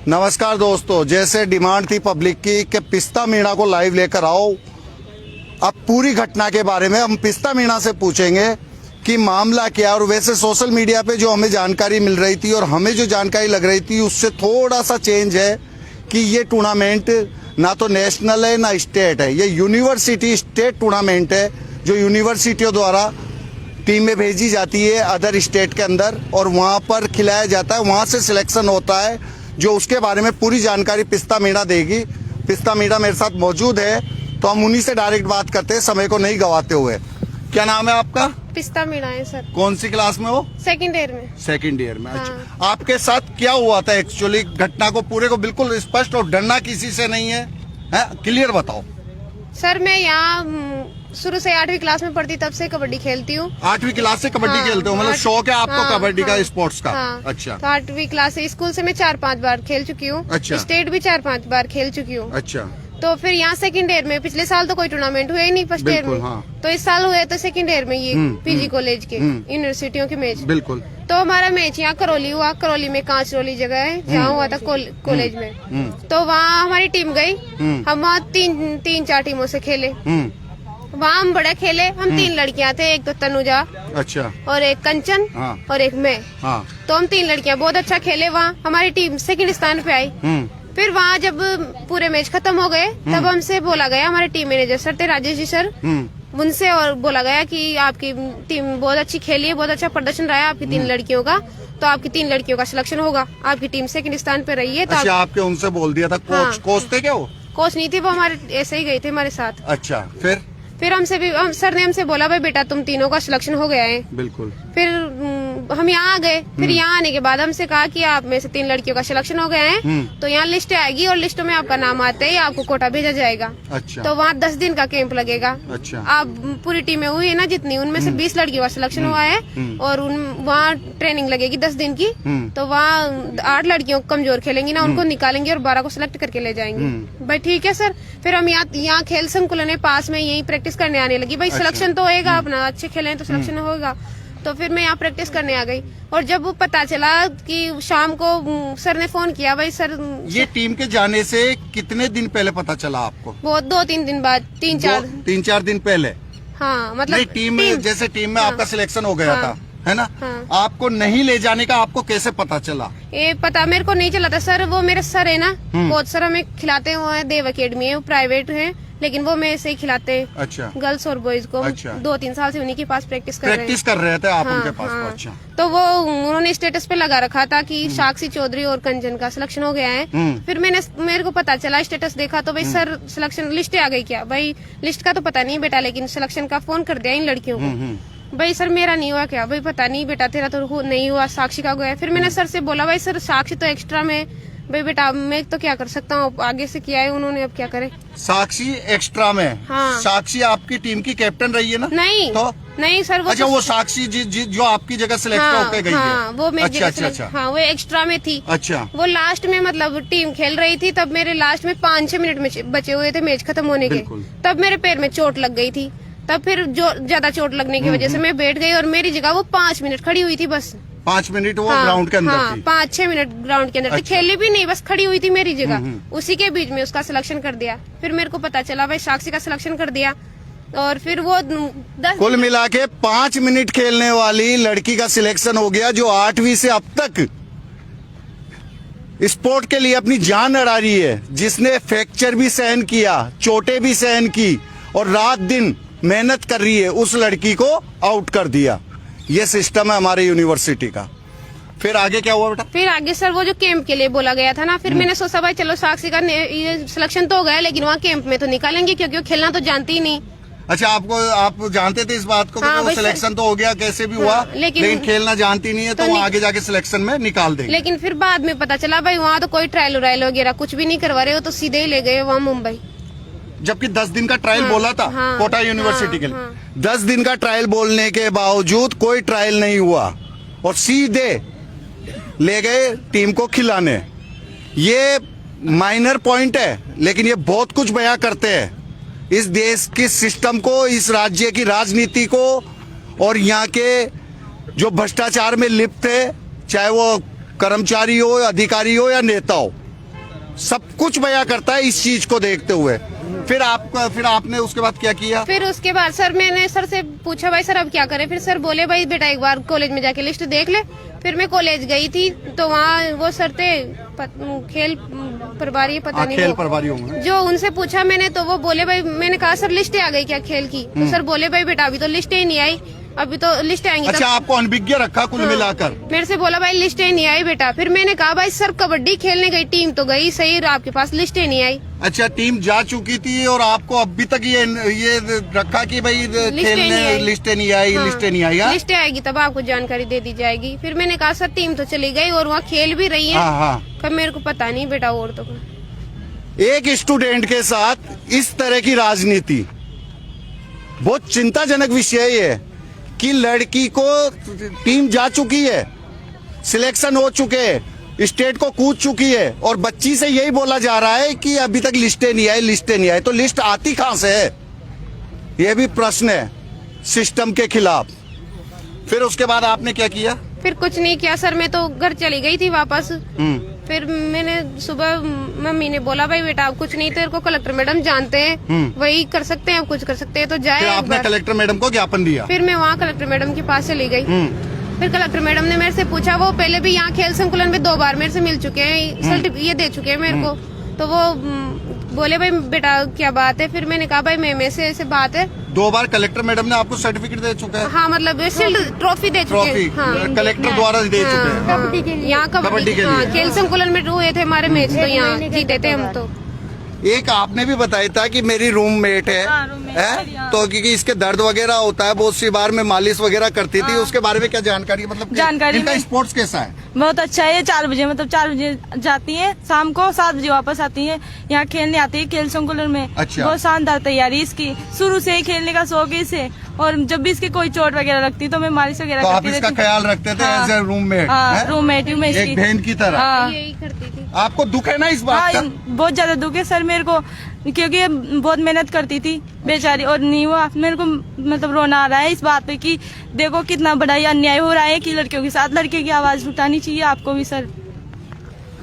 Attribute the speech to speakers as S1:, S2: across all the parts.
S1: नमस्कार दोस्तों, जैसे डिमांड थी पब्लिक की कि पिस्ता मीणा को लाइव लेकर आओ, अब पूरी घटना के बारे में हम पिस्ता मीणा से पूछेंगे कि मामला क्या। और वैसे सोशल मीडिया पे जो हमें जानकारी मिल रही थी और हमें जो जानकारी लग रही थी उससे थोड़ा सा चेंज है कि ये टूर्नामेंट ना तो नेशनल है ना स्टेट है, ये यूनिवर्सिटी स्टेट टूर्नामेंट है जो यूनिवर्सिटियों द्वारा टीमें भेजी जाती है अदर स्टेट के अंदर और वहाँ पर खिलाया जाता है, वहाँ से सिलेक्शन होता है। जो उसके बारे में पूरी जानकारी पिस्ता मीणा देगी। पिस्ता मीणा मेरे साथ मौजूद है तो हम उन्हीं से डायरेक्ट बात करते हैं समय को नहीं गवाते हुए। क्या नाम है आपका?
S2: पिस्ता मीणा है सर।
S1: कौन सी क्लास में हो?
S2: सेकंड ईयर में।
S1: सेकंड ईयर में।
S2: हाँ।
S1: अच्छा, आपके साथ क्या हुआ था एक्चुअली? घटना को पूरे को बिल्कुल स्पष्ट और डरना किसी से नहीं है, क्लियर बताओ।
S2: सर मैं यहाँ शुरू से 8वीं क्लास में पढ़ती तब से कबड्डी खेलती हूँ।
S1: 8वीं क्लास से कबड्डी खेलते हो? मतलब शौक है आपको कबड्डी का, स्पोर्ट्स का? अच्छा।
S2: तो 8वीं क्लास से स्कूल से मैं 4-5 बार खेल चुकी हूँ।
S1: अच्छा।
S2: स्टेट भी 4-5 बार खेल चुकी हूँ।
S1: अच्छा।
S2: तो फिर यहाँ सेकंड ईयर में, पिछले साल तो कोई टूर्नामेंट हुए ही नहीं फर्स्ट ईयर में।
S1: हाँ।
S2: तो इस साल हुए तो सेकंड ईयर में ये पीजी कॉलेज के यूनिवर्सिटियों के मैच।
S1: बिल्कुल।
S2: तो हमारा मैच यहाँ करौली हुआ। करौली में कांचरौली जगह है जहाँ हुआ था कॉलेज में। तो वहाँ हमारी टीम गई। हम वहाँ तीन चार टीमों से खेले। वहाँ हम बड़े खेले। हम 3 लड़कियाँ थे, एक तो तनुजा,
S1: अच्छा,
S2: और एक कंचन,
S1: हाँ,
S2: और एक मैं।
S1: हाँ।
S2: तो हम 3 लड़कियाँ बहुत अच्छा खेले। वहाँ हमारी टीम सेकंड स्थान पे आई। फिर वहाँ जब पूरे मैच खत्म हो गए तब हमसे बोला गया, हमारे टीम मैनेजर सर थे राजेश जी सर, उनसे और बोला गया कि आपकी टीम बहुत अच्छी खेली है, बहुत अच्छा प्रदर्शन रहा है आपकी 3 लड़कियों का, तो आपकी 3 लड़कियों का सिलेक्शन होगा। आपकी टीम सेकंड स्थान पे रही है। तो
S1: अच्छा, आपके उनसे बोल दिया था? कोच थे क्या वो?
S2: कोच नहीं थे वो, हमारे ऐसे ही गए थे हमारे साथ।
S1: अच्छा। फिर
S2: हमसे भी सर ने हमसे बोला भाई बेटा तुम तीनों का सिलेक्शन हो गया है।
S1: बिल्कुल।
S2: फिर हम यहाँ आ गए। फिर यहाँ आने के बाद हमसे कहा कि आप में से 3 लड़कियों का सिलेक्शन हो गया है, तो यहाँ लिस्ट आएगी और लिस्ट में आपका नाम आते ही आपको कोटा भेजा जाएगा।
S1: अच्छा।
S2: तो वहाँ 10 दिन का कैंप लगेगा।
S1: अच्छा।
S2: आप पूरी टीमें हुई है ना जितनी, उनमें से 20 लड़कियों का सिलेक्शन हुआ है और वहाँ ट्रेनिंग लगेगी 10 दिन की। तो वहाँ 8 लड़कियों कमजोर खेलेंगी ना, उनको निकालेंगे और 12 को सिलेक्ट करके ले जाएंगे। भाई ठीक है सर। फिर हम यहाँ खेल संकुलन है पास में, यही प्रैक्टिस करने आने लगी। भाई सिलेक्शन तो होएगा अपना, अच्छे खेलें तो सिलेक्शन होगा। तो फिर मैं यहाँ प्रैक्टिस करने आ गई और जब पता चला कि शाम को सर ने फोन किया, भाई सर
S1: ये टीम के जाने से कितने दिन पहले पता चला आपको?
S2: वो 2-3 दिन बाद,
S1: 3-4 दिन पहले।
S2: हाँ मतलब
S1: नहीं, टीम में आपका सिलेक्शन हो गया था, है ना? आपको नहीं ले जाने का आपको कैसे पता चला?
S2: ये पता मेरे को नहीं चला था सर। वो मेरे सर है ना, कोच सर हमें खिलाते हुए हैं। देव अकेडमी है, वो प्राइवेट है लेकिन वो मेरे से ही खिलाते हैं। अच्छा। गर्ल्स और बॉयज को। अच्छा। 2-3 साल से उन्हीं के पास प्रैक्टिस कर रहे थे आप उनके पास? अच्छा। तो वो उन्होंने स्टेटस पे लगा रखा था कि साक्षी चौधरी और कंचन का सिलेक्शन हो गया है। फिर मेरे को पता चला, स्टेटस देखा तो भाई सर सिलेक्शन लिस्ट आ गई क्या? भाई लिस्ट का तो पता नहीं बेटा, लेकिन सिलेक्शन का फोन कर दिया इन लड़कियों को। भाई सर मेरा नहीं हुआ क्या? भाई पता नहीं बेटा, तेरा तो नहीं हुआ, साक्षी का गया। फिर मैंने सर से बोला भाई सर साक्षी तो एक्स्ट्रा में, भाई बेटा मैं तो क्या कर सकता हूँ, आगे से किया है उन्होंने, अब क्या करे।
S1: साक्षी एक्स्ट्रा में? हाँ। साक्षी आपकी टीम की कैप्टन रही है ना?
S2: नहीं तो नहीं सर। वो
S1: अच्छा, वो साक्षी जी जो आपकी जगह सिलेक्ट होकर गई है,
S2: वो मेरी जगह। अच्छा। हाँ, वो एक्स्ट्रा में थी। अच्छा। वो लास्ट में मतलब टीम खेल रही थी, तब मेरे लास्ट में 5-6 मिनट में बचे हुए थे मैच खत्म होने के, तब मेरे पैर में चोट लग गई थी। तब फिर जो ज्यादा चोट लगने की वजह से मैं बैठ गई और मेरी जगह वो 5 मिनट खड़ी हुई थी बस।
S1: 5 मिनट वो ग्राउंड के अंदर थी? 5-6
S2: मिनट ग्राउंड के अंदर। अच्छा। खेली भी नहीं, बस खड़ी हुई थी मेरी जगह। उसी के बीच में उसका सिलेक्शन कर दिया। फिर मेरे को पता चला भाई साक्षी का सिलेक्शन कर दिया और फिर वो 10
S1: कुल मिला के 5 मिनट खेलने वाली लड़की का सिलेक्शन हो गया, जो 8वीं से अब तक स्पोर्ट के लिए अपनी जान अड़ा रही है, जिसने फ्रैक्चर भी सहन किया, चोटें भी सहन की और रात दिन मेहनत कर रही है, उस लड़की को आउट कर दिया। ये सिस्टम है हमारे यूनिवर्सिटी का। फिर आगे क्या हुआ बेटा? फिर
S2: आगे सर वो जो कैंप के लिए बोला गया था ना, फिर मैंने सोचा भाई चलो साक्षी का ये सिलेक्शन तो हो गया, लेकिन वहाँ कैंप में तो निकालेंगे क्योंकि वो खेलना तो जानती ही नहीं।
S1: अच्छा, आप जानते थे इस बात को? हाँ, कि सिलेक्शन तो हो गया कैसे भी हुआ, लेकिन खेलना जानती नहीं है तो आगे जाके सिलेक्शन में निकाल देंगे।
S2: लेकिन फिर बाद में पता चला भाई वहाँ तो कोई ट्रायल वगैरह कुछ भी नहीं करवा रहे हो, तो सीधे ही ले गए वहाँ मुंबई।
S1: जबकि 10 दिन का ट्रायल बोला था कोटा यूनिवर्सिटी के लिए। 10 दिन का ट्रायल बोलने के बावजूद कोई ट्रायल नहीं हुआ और सीधे ले गए टीम को खिलाने। ये माइनर पॉइंट है लेकिन ये बहुत कुछ बयां करते हैं इस देश के सिस्टम को, इस राज्य की राजनीति को और यहाँ के जो भ्रष्टाचार में लिप्त है, चाहे वो कर्मचारी हो, अधिकारी हो या नेता हो। सब कुछ बयां करता है इस चीज को देखते हुए। फिर आपने उसके बाद क्या किया?
S2: फिर उसके बाद सर मैंने सर से पूछा भाई सर अब क्या करें। फिर सर बोले भाई बेटा एक बार कॉलेज में जाके लिस्ट देख ले। फिर मैं कॉलेज गई थी तो वहाँ वो सर थे खेल प्रभारी, पता नहीं
S1: खेल प्रभारी होंगे,
S2: जो उनसे पूछा मैंने तो वो बोले भाई, मैंने कहा सर लिस्ट आ गई क्या खेल की? तो सर बोले भाई बेटा अभी तो लिस्ट ही नहीं आई, अभी तो लिस्ट आएंगी।
S1: अच्छा, आपको अनभिज्ञ रखा कुल मिलाकर?
S2: मेरे से बोला भाई लिस्ट ही नहीं आई बेटा। फिर मैंने कहा भाई सर कबड्डी खेलने गई टीम तो गई सही, आपके पास लिस्ट ही नहीं आई।
S1: अच्छा, टीम जा चुकी थी और आपको अभी तक ये रखा कि भाई खेलने लिस्ट नहीं आई, लिस्ट नहीं आई।
S2: लिस्ट आएगी तब आपको जानकारी दे दी जाएगी। फिर मैंने कहा सर टीम तो चली गई और वहाँ खेल भी रही है। कब मेरे को पता नहीं बेटा। और तो
S1: एक स्टूडेंट के साथ इस तरह की राजनीति बहुत चिंताजनक विषय है कि लड़की को टीम जा चुकी है, सिलेक्शन हो चुके हैं, स्टेट को कूद चुकी है और बच्ची से यही बोला जा रहा है कि अभी तक लिस्टें नहीं आई, लिस्टें नहीं आई। तो लिस्ट आती कहां से है? यह भी प्रश्न है सिस्टम के खिलाफ। फिर उसके बाद आपने क्या किया?
S2: फिर कुछ नहीं किया सर, मैं तो घर चली गई थी वापस। फिर मैंने सुबह मम्मी ने बोला भाई बेटा अब कुछ नहीं, तेरे को कलेक्टर मैडम जानते हैं, वही कर सकते हैं, अब कुछ कर सकते हैं तो जाए।
S1: आपने कलेक्टर मैडम को ज्ञापन दिया?
S2: फिर मैं वहाँ कलेक्टर मैडम के पास चली गई। फिर कलेक्टर मैडम ने मेरे से पूछा, वो पहले भी यहाँ खेल संकुलन में 2 बार मेरे से मिल चुके हैं, सर्टिफिकेट ये दे चुके हैं मेरे को। तो वो बोले भाई बेटा क्या बात है? फिर मैंने कहा भाई मैं से ऐसे बात है।
S1: 2 बार कलेक्टर मैडम ने आपको सर्टिफिकेट दे चुका है?
S2: हाँ, मतलब शील्ड ट्रॉफी दे चुके हैं। हाँ,
S1: कलेक्टर द्वारा दे चुके हैं
S2: यहाँ कबड्डी के लिए। खेल संकुलन में हुए थे हमारे मैच, तो यहाँ जीते थे हम। तो
S1: एक आपने भी बताया था कि मेरी रूममेट है, तो क्योंकि इसके दर्द वगैरह होता है, बहुत सी बार में मालिश वगैरह करती थी, उसके बारे में क्या जानकारी? मतलब
S3: जानकारी
S1: इनका स्पोर्ट्स कैसा है?
S3: बहुत अच्छा है। 4 बजे मतलब 4 बजे जाती है, शाम को 7 बजे वापस आती है। यहाँ खेलने आती है खेल संकुलन में।
S1: अच्छा।
S3: बहुत शानदार तैयारी इसकी, शुरू से ही खेलने का शौक है इसे। और जब भी इसकी कोई चोट वगैरह लगती तो मैं मालिश वगैरह
S1: तो आप इसका ख्याल रखते थे एज ए रूममेट?
S3: रूममेट हूँ मैं इसकी,
S1: एक बहन की तरह।
S2: यही करती थी।
S1: आपको दुख है ना इस बात का?
S3: बहुत ज्यादा दुख है सर मेरे को, क्योंकि ये बहुत मेहनत करती थी बेचारी और नहीं हुआ। मेरे को मतलब रोना आ रहा है इस बात पे कि देखो कितना बड़ा ये अन्याय हो रहा है कि लड़कियों के साथ। लड़के की आवाज उठानी चाहिए आपको भी सर।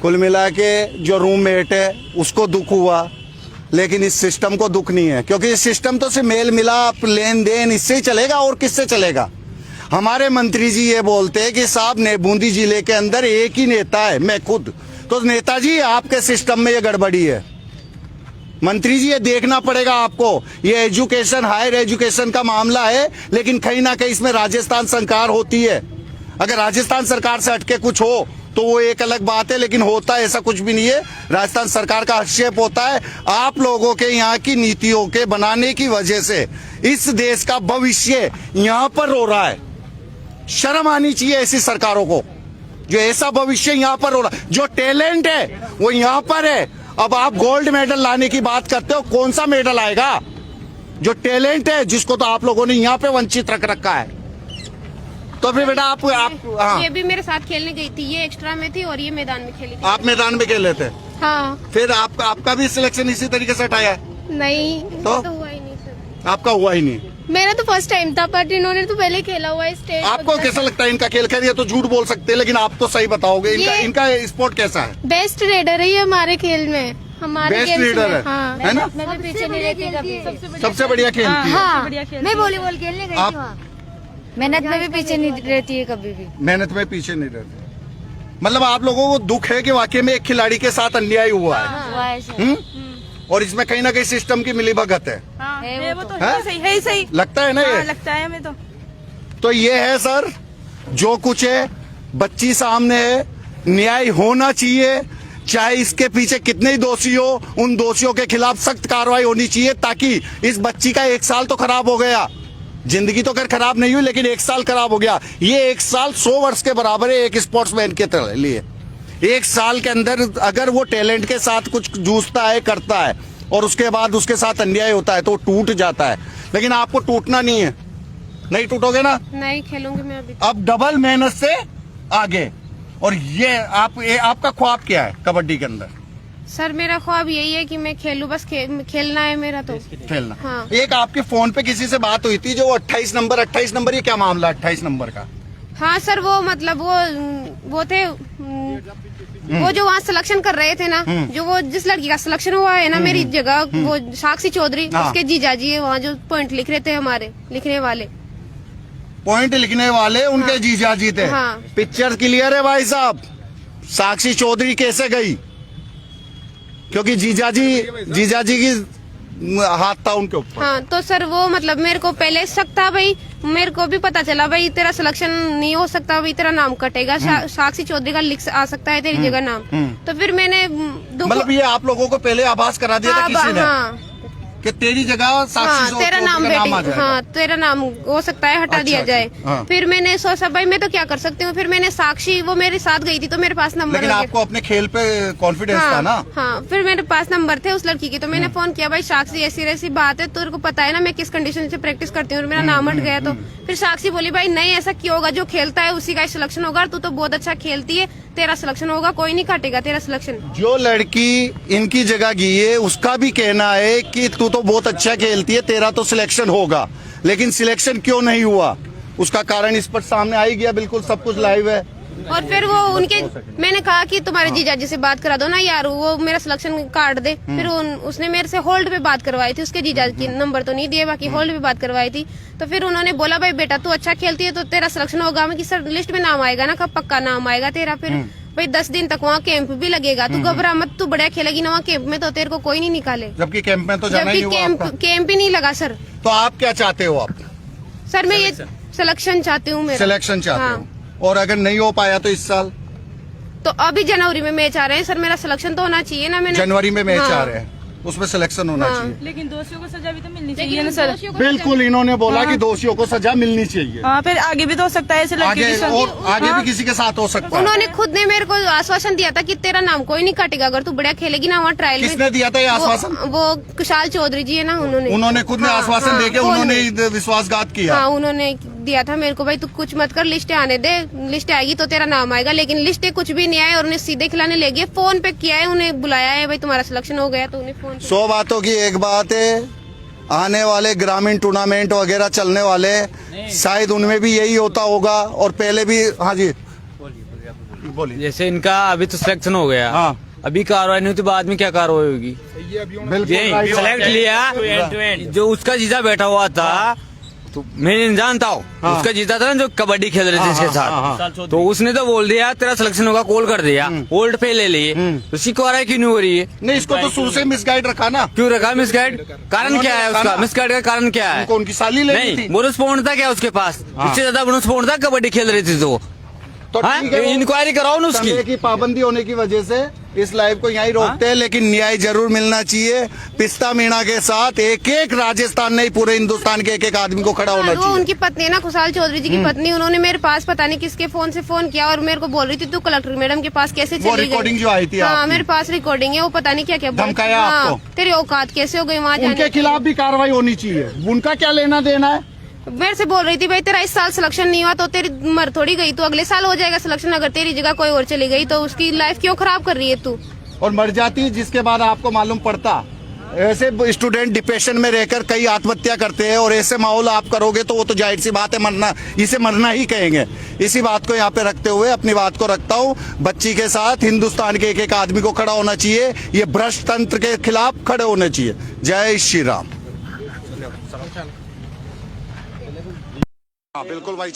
S1: कुल मिला के जो रूममेट है उसको दुख हुआ, लेकिन इस सिस्टम को दुख नहीं है, क्योंकि इस सिस्टम तो सिर्फ मेल मिलाप लेन देन इससे ही चलेगा और किससे चलेगा? हमारे मंत्री जी ये बोलते हैं कि साहब ने बूंदी जिले के अंदर एक ही नेता है, मैं खुद। तो नेताजी आपके सिस्टम में ये गड़बड़ी है। मंत्री जी ये देखना पड़ेगा आपको। ये एजुकेशन, हायर एजुकेशन का मामला है, लेकिन कहीं ना कहीं इसमें राजस्थान सरकार होती है। अगर राजस्थान सरकार से हटके कुछ हो तो वो एक अलग बात है, लेकिन होता है ऐसा कुछ भी नहीं है। राजस्थान सरकार का हस्तक्षेप होता है। आप लोगों के यहाँ की नीतियों के बनाने की वजह से इस देश का भविष्य यहाँ पर रो रहा है। शर्म आनी चाहिए ऐसी सरकारों को, जो ऐसा भविष्य यहाँ पर हो रहा है। जो टैलेंट है वो यहाँ पर है। अब आप गोल्ड मेडल लाने की बात करते हो, कौन सा मेडल आएगा? जो टैलेंट है जिसको तो आप लोगों ने यहाँ पे वंचित रख रखा है। तो फिर बेटा आप हाँ।
S2: ये भी मेरे साथ खेलने गई थी, ये एक्स्ट्रा में थी और ये मैदान में खेली थी।
S1: आप मैदान में खेले थे?
S2: हाँ।
S1: फिर आपका भी सिलेक्शन इसी तरीके से हटाया है?
S2: नहीं,
S1: तो
S2: हुआ ही नहीं सर।
S1: आपका हुआ ही नहीं?
S2: मेरा तो फर्स्ट टाइम था, बट इन्होंने तो पहले खेला हुआ है स्टेट।
S1: आपको कैसा लगता है इनका खेल? खैर ये तो झूठ बोल सकते हैं, लेकिन आप तो सही बताओगे। इनका स्पोर्ट कैसा है?
S2: बेस्ट रेडर है ये हमारे खेल में, हमारे
S1: बेस्ट लीडर है,
S2: हाँ।
S1: है ना?
S2: मैं भी पीछे नहीं रहती कभी।
S1: सबसे बढ़िया खेलती है।
S4: हाँ, मैं वॉलीबॉल खेलने गई थी वहाँ। मेहनत में भी पीछे नहीं रहती है कभी भी।
S1: मेहनत में पीछे नहीं रहती। मतलब आप लोगों को दुख है कि वाकई में एक खिलाड़ी के साथ अन्याय हुआ है। और इसमें कहीं ना कहीं सिस्टम की मिलीभगत है।
S3: वो तो है सही, सही
S1: लगता है ना ये?
S3: लगता है हमें तो
S1: ये है सर, जो कुछ है बच्ची सामने है, न्याय होना चाहिए। चाहे इसके पीछे कितने ही दोषी हो, उन दोषियों के खिलाफ सख्त कार्रवाई होनी चाहिए, ताकि इस बच्ची का 1 साल तो खराब हो गया। जिंदगी तो खैर खराब नहीं हुई, लेकिन 1 साल खराब हो गया। ये 1 साल 100 वर्ष के बराबर है एक स्पोर्ट्समैन के लिए। 1 साल के अंदर अगर वो टैलेंट के साथ कुछ जूझता है, करता है, और उसके बाद उसके साथ अन्याय होता है तो टूट जाता है। लेकिन आपको टूटना नहीं है। नहीं टूटोगे ना?
S2: नहीं खेलूंगी मैं अभी।
S1: अब डबल मेहनत से आगे। और ये आपका ख्वाब क्या है कबड्डी के अंदर?
S2: सर मेरा ख्वाब यही है कि मैं खेलूं, बस खेलना है मेरा तो।
S1: खेलना।
S2: हाँ।
S1: एक आपके फोन पे किसी से बात हुई थी जो 28 नंबर ये क्या मामला 28 नंबर का?
S2: हाँ सर, वो मतलब वो थे वो जो वहाँ सिलेक्शन कर रहे थे ना, जो वो जिस लड़की का सिलेक्शन हुआ है ना मेरी जगह, वो साक्षी चौधरी, उसके जीजाजी है वहाँ जो पॉइंट लिख रहे थे, हमारे लिखने वाले
S1: पॉइंट लिखने वाले उनके जीजाजी थे।
S2: हाँ।
S1: पिक्चर क्लियर है भाई साहब, साक्षी चौधरी कैसे गई? क्योंकि जीजाजी की हाथ था उनके ऊपर।
S2: हाँ, तो सर वो मतलब मेरे को पहले शक था भाई, मेरे को भी पता चला भाई तेरा सिलेक्शन नहीं हो सकता, भाई तेरा नाम कटेगा, साक्षी चौधरी का लिख आ सकता है तेरी जगह नाम। तो फिर मैंने
S1: मतलब ये आप लोगों को पहले आभास करा दिया था किसी ने?
S2: हाँ,
S1: कि तेरी जगह साक्षी
S2: तेरा नाम
S1: का नाम आ जाएगा।
S2: हाँ, तेरा नाम हो सकता है हटा दिया जाए।
S1: हाँ।
S2: फिर मैंने सोचा भाई मैं तो क्या कर सकती हूँ, फिर मैंने साक्षी, वो मेरे साथ गई थी तो मेरे पास नंबर,
S1: लेकिन आपको अपने खेल पे कॉन्फिडेंस था ना?
S2: हाँ, फिर मेरे पास नंबर थे उस लड़की के, तो मैंने फोन किया, भाई साक्षी ऐसी ऐसी बात है, तेरे को पता है ना मैं किस कंडीशन से प्रैक्टिस करती हूँ, मेरा नाम हट गया। तो फिर साक्षी बोली भाई नहीं ऐसा क्यों होगा, जो खेलता है उसी का सिलेक्शन होगा, तू तो बहुत अच्छा खेलती है, तेरा सिलेक्शन होगा, कोई नहीं काटेगा तेरा सिलेक्शन।
S1: जो लड़की इनकी जगह गई है उसका भी कहना है कि तू तो बहुत अच्छा खेलती है, तेरा तो सिलेक्शन होगा, लेकिन सिलेक्शन क्यों नहीं हुआ उसका कारण इस पर सामने आ ही गया, बिल्कुल सब कुछ लाइव है।
S2: और फिर वो उनके, मैंने कहा कि तुम्हारे जीजाजी से बात करा दो ना यार, वो मेरा सिलेक्शन काट दे। फिर उसने मेरे से होल्ड पे बात करवाई थी, उसके जीजाजी की नंबर तो नहीं दिए, बाकी होल्ड पे बात करवाई थी। तो फिर उन्होंने बोला भाई बेटा तू अच्छा खेलती है तो तेरा सिलेक्शन होगा, मैं कि सर लिस्ट में नाम आएगा ना, कब पक्का नाम आएगा तेरा। फिर भाई 10 दिन तक वहाँ कैंप भी लगेगा, तू घबरा मत, तू बढ़िया खेलेगी ना वहाँ कैंप में, तो तेरे को कोई नहीं निकाले।
S1: जबकि कैंप में तो जाना ही हुआ आपका।
S2: कैंप ही नहीं लगा सर।
S1: तो आप क्या चाहते हो? आप
S2: सर मैं ये सिलेक्शन चाहती हूँ,
S1: सिलेक्शन चाहते हो, और अगर नहीं हो पाया तो इस साल
S2: तो अभी जनवरी में मैच आ रहे हैं सर, मेरा सिलेक्शन तो होना चाहिए ना। मैंने
S1: जनवरी में मैच आ रहे हैं, उसमें सिलेक्शन होना चाहिए।
S3: लेकिन दोषियों को सजा भी तो मिलनी चाहिए ना सर।
S1: बिल्कुल, इन्होंने बोला कि दोषियों को सजा मिलनी चाहिए।
S3: हाँ, फिर आगे भी तो हो सकता है ऐसे लड़के
S1: आगे
S3: के साथ।
S1: और आगे भी किसी के साथ हो सकता है।
S2: उन्होंने खुद ने मेरे को आश्वासन दिया था कि तेरा नाम कोई नहीं काटेगा अगर तू बढ़िया खेलेगी ना वहाँ ट्रायल में।
S1: किसने दिया था ये आश्वासन?
S2: वो कुशाल चौधरी जी है ना, उन्होंने
S1: खुद ने आश्वासन देके उन्होंने विश्वासघात किया।
S2: हाँ, उन्होंने दिया था मेरे को भाई तू कुछ मत कर, लिस्ट आने दे, लिस्ट आएगी तो तेरा नाम आएगा। लेकिन लिस्ट कुछ भी नहीं आया और उन्हें सीधे खिलाने ले गए, फोन पे किया है, उन्हें बुलाया है भाई तुम्हारा सिलेक्शन हो गया, तो उन्हें फोन
S1: 100 बातों की एक बात है, आने वाले ग्रामीण टूर्नामेंट वगैरह चलने वाले शायद उनमें भी यही होता होगा, और पहले भी। हाँ जी बोलिए।
S5: जैसे इनका अभी तो सिलेक्शन हो गया,
S1: हाँ।
S5: अभी कार्रवाई नहीं होती, बाद में क्या कार्रवाई होगी?
S1: बिल्कुल
S5: सेलेक्ट लिया, जो उसका जीजा बैठा हुआ था तो मैं नहीं जानता हूँ।
S1: हाँ।
S5: उसका जीता था ना जो कबड्डी खेल रहे थे इसके साथ, तो उसने तो बोल दिया तेरा सिलेक्शन होगा, कॉल कर दिया, होल्ड पे ले लिए, तो उसकी कार्रवाई क्यों नहीं हो रही है?
S1: नहीं, इसको तो शुरू से मिसगाइड रखा ना।
S5: क्यों रखा मिसगाइड? कारण क्या है उसका? मिसगाइड का कारण क्या है?
S1: उनकी साली लेनी
S5: नहीं,
S1: थी।
S5: बोनसपूर्ण था क्या उसके पास? इससे ज्यादा बोनसपूर्ण था, कबड्डी खेल रही थी
S1: तो ठीक है,
S5: इंक्वायरी कराओ ना उसकी।
S1: समय की पाबंदी होने की वजह से इस लाइव को यहीं रोकते हैं, लेकिन न्याय जरूर मिलना चाहिए। पिस्ता मीणा के साथ एक एक राजस्थान नहीं पूरे हिंदुस्तान के एक एक आदमी को खड़ा होना
S2: वो
S1: चाहिए।
S2: उनकी पत्नी है ना, खुशाल चौधरी जी की पत्नी, उन्होंने मेरे पास पता नहीं किसके फोन से फोन किया और मेरे को बोल रही थी तू कलेक्टर मैडम के पास कैसे चली गई।
S1: रिकॉर्डिंग जो आई थी
S2: हाँ,
S1: आपकी।
S2: मेरे पास रिकॉर्डिंग है, वो पता नहीं क्या क्या
S1: धमकाया आपको?
S2: तेरी औकात कैसे हो गई वहाँ जाने
S1: उनके
S2: की?
S1: खिलाफ भी कार्रवाई होनी चाहिए। उनका क्या लेना देना है?
S2: मेरे से बोल रही थी भाई तेरा इस साल सिलेक्शन नहीं हुआ तो तेरी मर थोड़ी गई, तो अगले साल हो जाएगा सिलेक्शन, अगर तेरी जगह कोई और चली गई तो उसकी लाइफ क्यों खराब कर रही है तू?
S1: और मर जाती, जिसके बाद आपको मालूम पड़ता। ऐसे स्टूडेंट डिप्रेशन में रहकर कई आत्महत्या करते हैं, और ऐसे माहौल आप करोगे तो वो तो जाहिर सी बात है मरना, इसे मरना ही कहेंगे। इसी बात को यहाँ पे रखते हुए अपनी बात को रखता हूँ, बच्ची के साथ हिंदुस्तान के एक एक आदमी को खड़ा होना चाहिए, ये भ्रष्ट तंत्र के खिलाफ खड़े होने चाहिए। जय श्री राम। हाँ बिल्कुल भाई।